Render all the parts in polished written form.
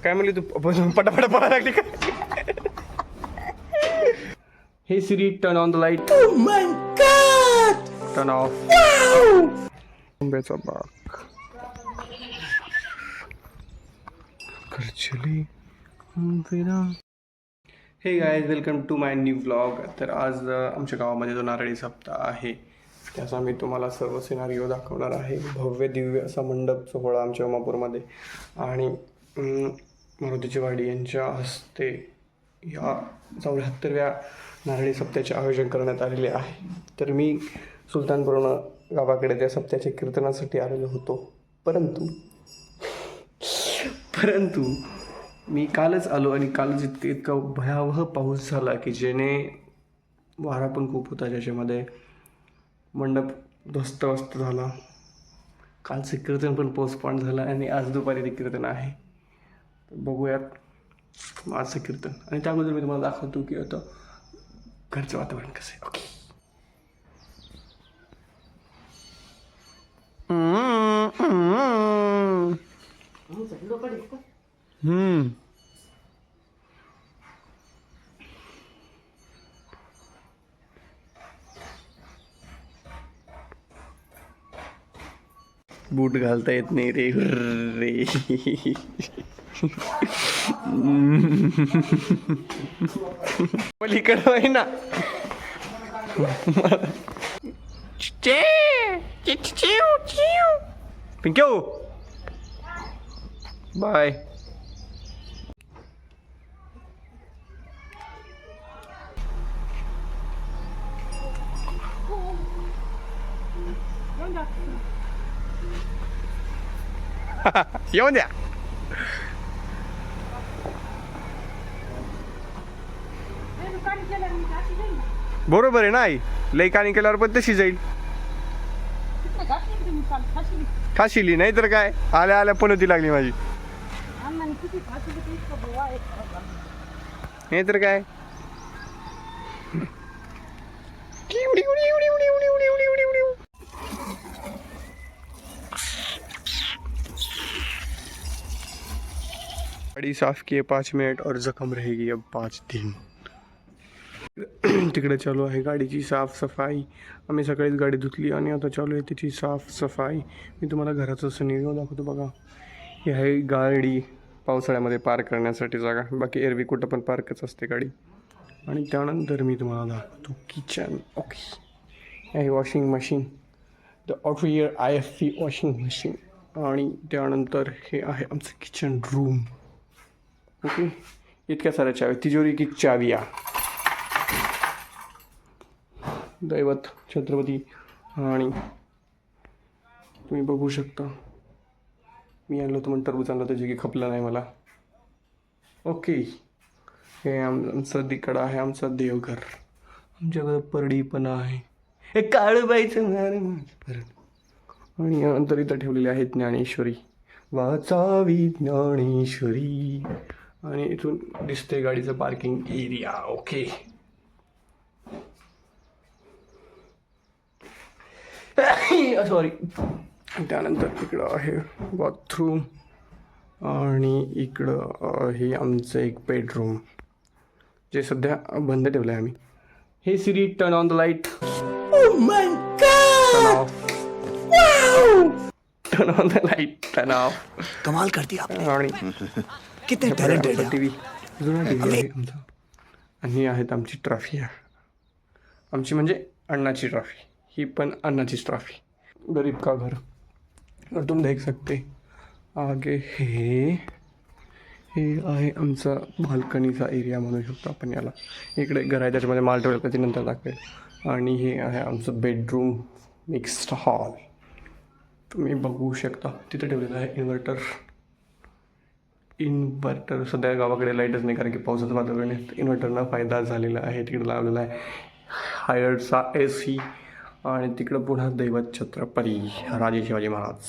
काय म्हणली तू पटापट पळायला लागली का? Hey Siri turn on the light. Oh my god. Turn off. आंब्याचा बाग. खर्चली फिरा. Hey guys, welcome to my new vlog. तर आज आमच्या गावामध्ये जो नारळी सप्ताह आहे त्याचा मी तुम्हाला सर्व सिनारिओ दाखवणार आहे. भव्य दिव्य असा मंडप सोहळा आमच्या उमापूरमध्ये आणि मारुतीची वाडी यांच्या हस्ते या 74व्या नारळी सप्त्याचे आयोजन करण्यात आलेले आहे. तर मी सुलतानपूर्ण गावाकडे त्या सप्त्याच्या कीर्तनासाठी आलेलो होतो. परंतु मी कालच आलो आणि कालच इतका भयावह पाऊस झाला की जेणे वारा पण खूप होता, ज्याच्यामध्ये मंडप ध्वस्तवस्त झाला. कालचं कीर्तन पण पोस्टपोन झालं आणि आज दुपारी ते कीर्तन आहे. तर बघूयात आजचं कीर्तन. आणि त्या अगोदर मी तुम्हाला दाखवतो की आता घरचं वातावरण कसं आहे. ओके. बूट घालता येत नाही रे रे. पलीकडं आहे ना. पिंक्यू बाय. येऊन द्या. बरोबर आहे ना आई, लई काणी केल्यावर पण तशी जाईल. खाशिली नाही तर काय, आल्या आल्या पनोती लागली माझी. नाही तर काय. गाड़ी साफ किए 5 मिनट और जख्म रहेगी अब 5 दिन. तिकडे चालू आहे गाडीची साफसफाई. आम्ही सकाळीच गाडी धुतली आणि आता चालू आहे त्याची साफसफाई. मी तुम्हाला घराचं सिनेरिओ दाखवतो बघा. ही आहे गाडी पावसाळ्यामध्ये पार्क करण्यासाठी जागा. बाकी एरवी कुठं पण पार्कच असते गाडी. आणि त्यानंतर मी तुम्हाला दाखवतो किचन. ओके. आहे वॉशिंग मशीन, द ऑटोइयर IFP वॉशिंग मशीन. आणि त्यानंतर हे आहे आमचं किचन रूम. ओके. इतक्या साऱ्या चावी, तिजोरी की चाविया. दैवत छत्रपती. आणि तुम्ही बघू शकता मी आणलं होतं म्हणून टरबूज आणलं होतं जे की खपलं नाही मला. ओके. हे आमचं तिकडं आहे आमचं देवघर. आमच्याकडं परडी पण आहे. हे काळूबाईचं परड. आणि यानंतर इथं ठेवलेले आहेत ज्ञानेश्वरी. वाचावी ज्ञानेश्वरी. आणि इथून दिसते गाडीचं पार्किंग एरिया. ओके. सॉरी. त्यानंतर इकडं आहे बाथरूम आणि इकडं आहे आमचं एक बेडरूम जे सध्या बंद ठेवलं आहे आम्ही. Hey Siri turn on the light. Oh my god. Turn off. Turn on the light. Turn off. कमाल करती आपने. आणि कितने टॅलेंटेड आहे. टीव्ही जुना टीव्ही आहे आमचा. आणि आहेत आमची ट्रॉफी आहे. आमची म्हणजे अण्णाची ट्रॉफी. ही पण अन्नाचीच ट्रॉफी. गरीब का घर. और तुम देख सकते आगे हे आहे आमचा बाल्कनीचा एरिया म्हणू शकतो आपण याला. इकडे घर आहे त्याच्यामध्ये माल ठेवला त्याची नंतर दाखवेल. आणि हे आहे आमचं बेडरूम मिक्स्ड हॉल. तुम्ही बघू शकता तिथं ठेवलेलं आहे इन्व्हर्टर. सध्या गावाकडे लाईटच नाही कारण की पावसाचं वातावरण आहे. इन्व्हर्टरना फायदा झालेला आहे. तिकडे लावलेला आहे हायर्डचा AC. आणि तिकडं पुन्हा दैवत छत्रपती राजे शिवाजी महाराज.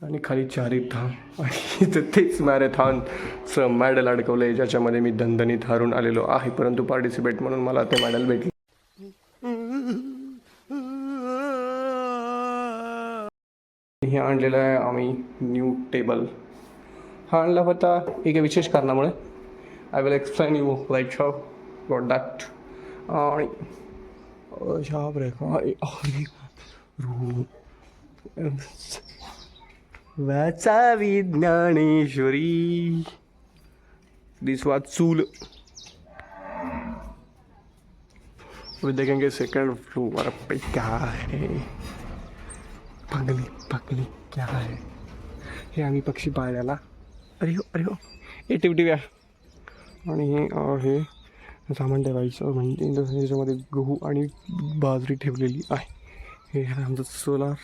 आणि खाली चारी धाम. आणि इथं तेच मॅरेथॉनचं मॅडल अडकवलं आहे ज्याच्यामध्ये मी दणदणीत हारून आलेलो आहे. परंतु पार्टिसिपेट म्हणून मला ते मॅडल भेटले. हे आणलेलं आहे आम्ही न्यू टेबल. हा आणला होता एका विशेष कारणामुळे. I will explain you like how got that. आणि वाचावी ज्ञानेश्वरी दिस वॉज चूल. अभी देखेंगे सेकंड फ्लोर पे क्या है. पगली पगली क्या है. हे आम्ही पक्षी पाळल्याला. अरे हो ए टिवटिव्या. आणि हे आहे सामान ठेवायचं म्हणजे त्याच्यामध्ये गहू आणि बाजरी ठेवलेली आहे. हे आहे आमचं सोलार.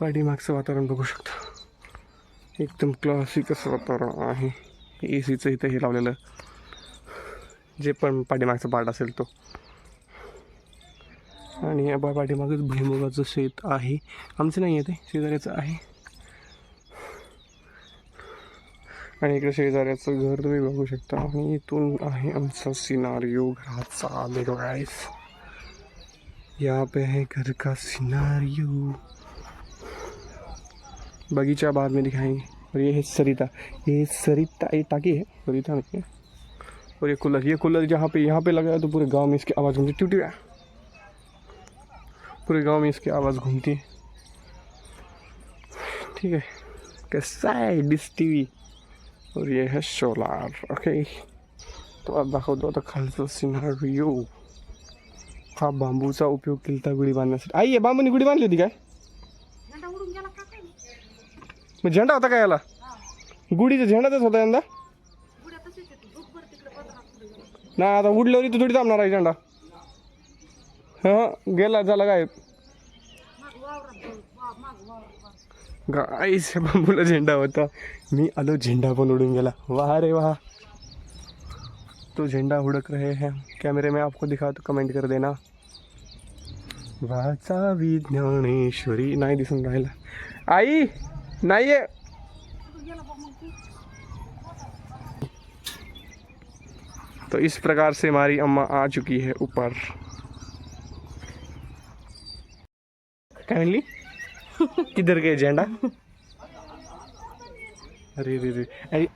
पाठीमागचं वातावरण बघू शकता. एकदम क्लासिक असं वातावरण आहे. ए सीचं इथं हे लावलेलं जे पण पाठीमागचा पार्ट असेल तो. आणि या पाठीमागच भुईमुगाचं शेत आहे. आमचं नाही आहे ते शेजाऱ्याचं आहे. आणि इकडे शेजाऱ्याचं घर तुम्ही बघू शकता. आणि इथून आहे आमचा सिनारियो घराचा. देखो गाइस यहाँ पे है घर का सिनारियो. बगीचा बाद में दिखाएंगे. और ये है सरिता. ये टाकी है, सरिता नहीं है. और ये कूलर यहाँ पे लगा है तो पूरे गांव में इसकी आवाज़ घूमती. ट्यूटी पूरे गांव में इसकी आवाज़ घूमती है. ठीक है. कैसा है डिश टीवी. और ये है सोलार. ओके. तो अब दाखवतो आता खालचा सिनारियो. हा बांबूचा उपयोग केला गुढी बांधण्यासाठी. आई बांबूनी गुढी बांधली होती काय. मग झेंडा होता काय याला. गुढीचा झेंडाच होता यंदा. नाही आता उडल्यावर इथं थोडी थांबणार आहे झेंडा. हां गेला झाला काय. गाईस बांबूला झेंडा होता. मी आलो झेंडा पण उडून गेला. वाह रे वाह. तो झेंडा उड़क रहे हैं. कैमरे में आपको दिखा तो कमेंट कर देना. वाचावी ज्ञानेश्वरी नाही दिसून राहिला. आई नाही आहे. तो इस प्रकार से हमारी अम्मा आ चुकी है ऊपर. काइंडली किधर गए झंडा. अरे रे रे. अरे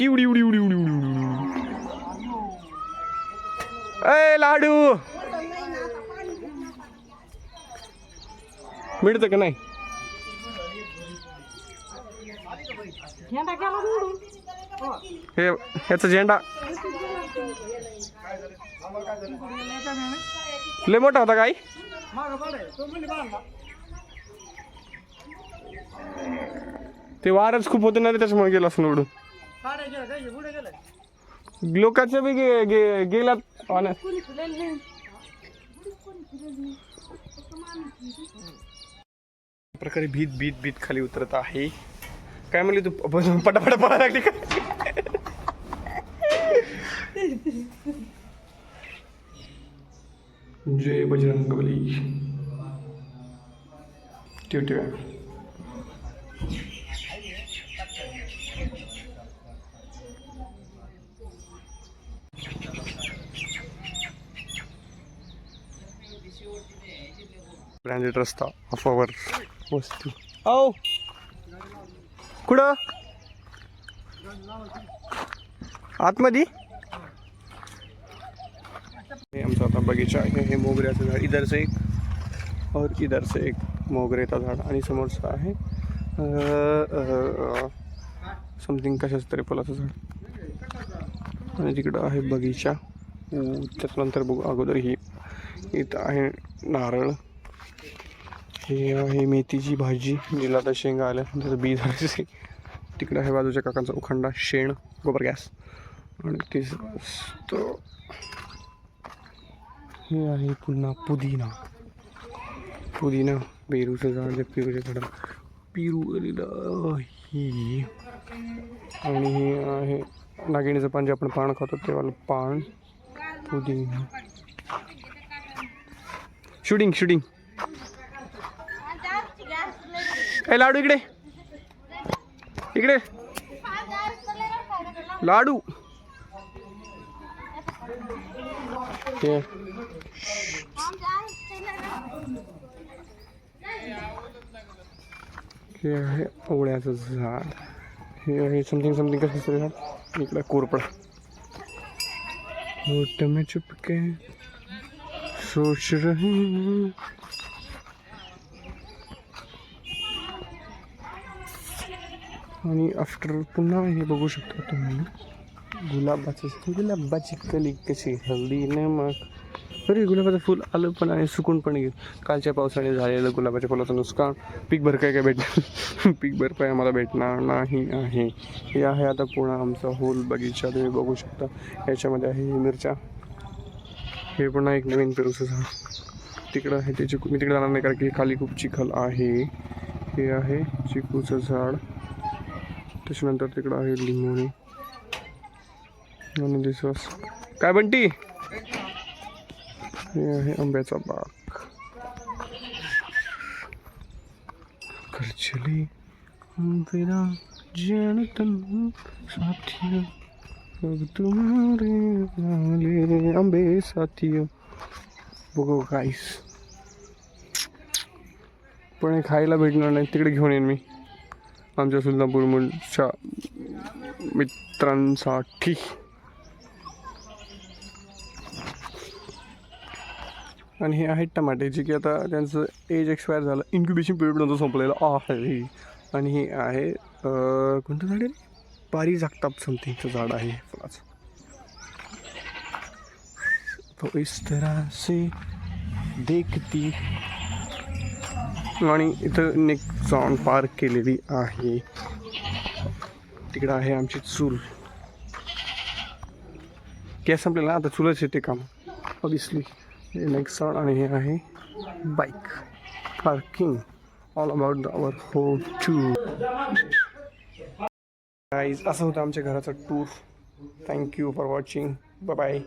उडी उडी उडी उडी उडी उडी. ए लाडू मिळतं का नाही. हे ह्याचा झेंडा लय मोठा होता काय. ते वारच खूप होतं ना त्याच्यामुळे गेला असं उडून. लोकांच्या बी गेल्यात. प्रकारे भीत भीत भीत खाली उतरत आहे. काय म्हणली तू पटापट पळायला लागली का. जय बजरंगबली. ठेव. ब्रँडेड रस्ता ऑफवर वस्तू. ओ कुठं आतमध्ये. हे आमचा आता बगीचा आहे. हे मोगऱ्याचं झाड इधर से एक और इधर से एक मोगऱ्याचा झाड. आणि समोरचं आहे समथिंग कशाचं तरी फुलाचं झाड. आणि तिकडं आहे बगीचा. त्याच्यानंतर बघू अगोदर ही इथं आहे नारळ. हे आहे मेथीची भाजी जिला आता शेंगा आल्या त्याचं बी झालं. तिकडं आहे बाजूच्या काकांचा उखंडा शेण गोबर गॅस. आणि ते हे आहे पुन्हा पुदिना पेरूचं झाड. त्या पेरूच्या झाडाला पेरू आलेलं ही. आणि हे आहे नागिणीचं पान जे आपण पान खातो तेव्हा पान. पुदिना. Shooting shooting. ए लाडू इकडे इकडे. लाडू हे हे आहे ओळ्याचं झाड. हे आहे समथिंग समथिंग कसं दुसरं झाड. इकडं कोरपड. होठ में चुपके सोच रहे हैं. आणि आफ्टर पुन्हा हे बघू शकता तुम्ही गुलाबाची कली कशी हल्दी नमक. अरे गुलाबाचं फुल आलं पण आणि सुकून पण गेलं. कालच्या पावसाने झालेलं गुलाबाच्या फुलाचं नुकसान. पीक भरपाई काय भेटणार पीक भरपाई आम्हाला भेटणार नाही आहे. हे आहे आता पुन्हा आमचा होल बगीचा. तुम्ही बघू शकता याच्यामध्ये आहे मिरच्या. हे पुन्हा एक नवीन पेरूचं झाड तिकडं आहे. ते चिकू मी तिकडे जाणार नाही कारण की खाली खूप चिखल आहे. हे आहे चिकूचं झाड. त्याच्यानंतर तिकडं आहे लिंबोणी आणि दिसवास. काय बंटी. हे आहे आंब्याचा बाग. कर चले मेरा जानतन साथिया अब तुम्हारे वाले आंबे साथिया. बघू गाईस पण हे खायला भेटणार नाही. तिकडे घेऊन येईन मी आमच्या सुलतानपूर मूळच्या मित्रांसाठी. आणि हे आहेत टमाटे जे की आता त्यांचं एज एक्सपायर झालं. इन्क्युबेशन पिरियड नंतर संपलेलं आहे. आणि हे आहे कोणतं झाड आहे. पारी जागताप समथिंगचं झाड आहे फुलाचं. तो इस तरह से देखती. आणि इथं नेक्सॉन पार्क केलेली आहे. तिकडं आहे आमची चूल. गॅस संपलेला आता चुलच येते काम ऑब्विसली. हे नेक्सॉन आणि हे आहे bike parking. All about our home tour guys. असं होतं आमच्या घराचा tour. Thank you for watching. Bye bye.